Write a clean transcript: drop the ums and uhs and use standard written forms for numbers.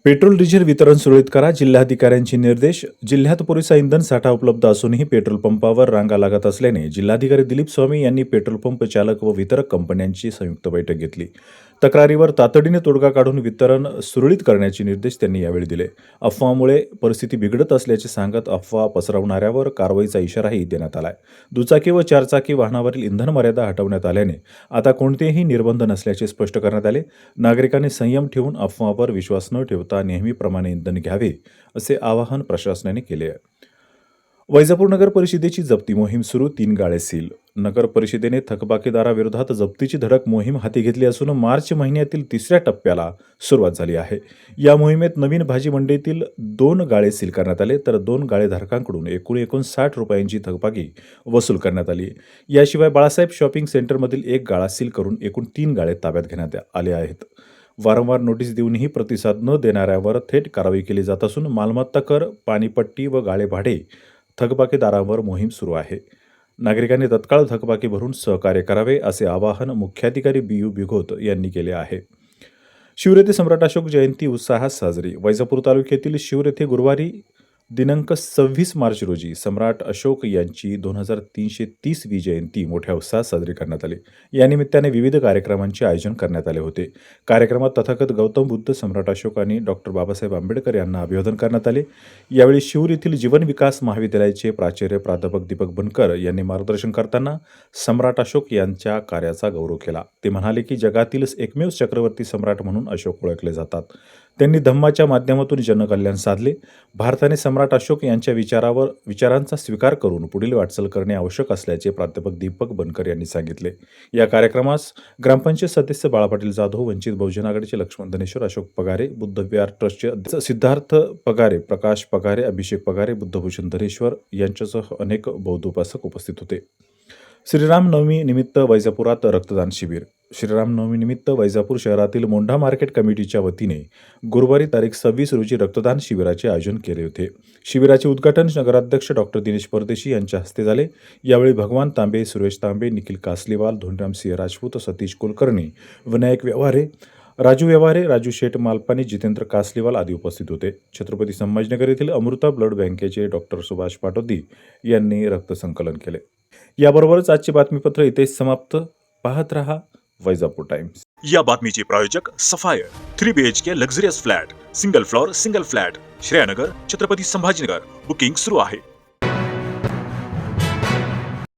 Petrol diesel वितरण सुरळीत करा. जिल्हाधिकाऱ्यांचे निर्देश. जिल्ह्यात पुरेसा इंधन साठा उपलब्ध असूनही पेट्रोल पंपावर रांगा लागत असल्याने जिल्हाधिकारी दिलीप स्वामी यांनी पेट्रोल पंप चालक व वितरक कंपन्यांची संयुक्त बैठक घेतली. तक्रारीवर तातडीने तोडगा काढून वितरण सुरळीत करण्याचे निर्देश त्यांनी यावेळी दिले. अफवामुळे परिस्थिती बिघडत असल्याचे सांगत अफवा पसरवणाऱ्यावर कारवाईचा इशाराही देण्यात आलाय. दुचाकी व चारचाकी वाहनावरील इंधन मर्यादा हटवण्यात आल्याने आता कोणतेही निर्बंध नसल्याचे स्पष्ट करण्यात आले. नागरिकांनी संयम ठेवून अफवावर विश्वास न ठेवता नेहमीप्रमाणे इंधन घ्यावे, असे आवाहन प्रशासनाने केले आहे. वैजापूर नगर परिषदेची जप्ती मोहीम सुरू. 3 गाळे सील. नगर परिषदेने थकबाकीदाराविरोधात जप्तीची धडक मोहीम हाती घेतली असून मार्च महिन्यातील 3ऱ्या टप्प्याला सुरुवात झाली आहे. या मोहिमेत नवीन भाजी मंडईतील 2 गाळे सील करण्यात आले, तर 2 गाळेधारकांकडून एकूण 59 रुपयांची थकबाकी वसूल करण्यात आली. याशिवाय बाळासाहेब शॉपिंग सेंटरमधील 1 गाळा सील करून एकूण 3 गाळे ताब्यात घेण्यात आले आहेत. वारंवार नोटीस देऊनही प्रतिसाद न देणाऱ्यावर थेट कारवाई केली जात असून मालमत्ता कर, पाणीपट्टी व गाळे भाडे थकबाकीदारांवर मोहीम सुरू आहे. नागरिकांनी तत्काळ थकबाकी भरून सहकार्य करावे, असे आवाहन मुख्याधिकारी बी.यू. बिघोत यांनी केले आहे. शिवूर येथे सम्राट अशोक जयंती उत्साहात साजरी. वैजापूर तालुक्यातील शिवूर येथे गुरुवारी दिनांक 26 मार्च रोजी सम्राट अशोक यांची 2330वी जयंती मोठ्या उत्साहात साजरी करण्यात आली. या निमित्ताने विविध कार्यक्रमांचे आयोजन करण्यात आले होते. कार्यक्रमात तथागत गौतम बुद्ध, सम्राट अशोक आणि डॉक्टर बाबासाहेब आंबेडकर यांना अभिवादन करण्यात आले. यावेळी शिवूर येथील जीवन विकास महाविद्यालयाचे प्राचार्य प्राध्यापक दीपक बनकर यांनी मार्गदर्शन करताना सम्राट अशोक यांच्या कार्याचा गौरव केला. ते म्हणाले की जगातील एकमेव चक्रवर्ती सम्राट म्हणून अशोक ओळखले जातात. त्यांनी धम्माच्या माध्यमातून जनकल्याण साधले. भारताने सम्राट अशोक यांच्या विचारांचा स्वीकार करून पुढील वाटचाल करणे आवश्यक असल्याचे प्राध्यापक दीपक बनकर यांनी सांगितले. या कार्यक्रमास ग्रामपंचायत सदस्य बाळापाटील जाधव, वंचित बहुजन आघाडीचे लक्ष्मण धनेश्वर, अशोक पगारे, बुद्ध विहार ट्रस्टचे सिद्धार्थ पगारे, प्रकाश पगारे, अभिषेक पगारे, बुद्धभूषण धनेश्वर यांच्यासह अनेक बौद्ध उपासक उपस्थित होते. श्रीरामनवमी निमित्त वैजापुरात रक्तदान शिबिर. श्रीरामनवमी निमित्त वैजापूर शहरातील मोंढा मार्केट कमिटीच्या वतीने गुरुवारी तारीख 26 रोजी रक्तदान शिबिराचे आयोजन केले होते. शिबिराचे उद्घाटन नगराध्यक्ष डॉक्टर दिनेश परदेशी यांच्या हस्ते झाले. यावेळी भगवान तांबे, सुरेश तांबे, निखिल कासलीवाल, धोंडराम सिंह राजपूत, सतीश कुलकर्णी, विनायक व्यवहारे, राजू व्यवहारे, राजू शेठ मालपानी, जितेंद्र कासलीवाल आदी उपस्थित होते. छत्रपती संभाजीनगर येथील अमृता ब्लड बँकेचे डॉक्टर सुभाष पाटोदी यांनी रक्तसंकलन केले. याबरोबरच आजचे बातमीपत्र इथेच समाप्त. पाहत रहा वैजापूर टाइम्स. या बातमीचे प्रायोजक sapphire 3 BHK luxurious flat, single floor, single flat, Shreyanagar, Chhatrapati Sambhajinagar. Booking सुरू आहे.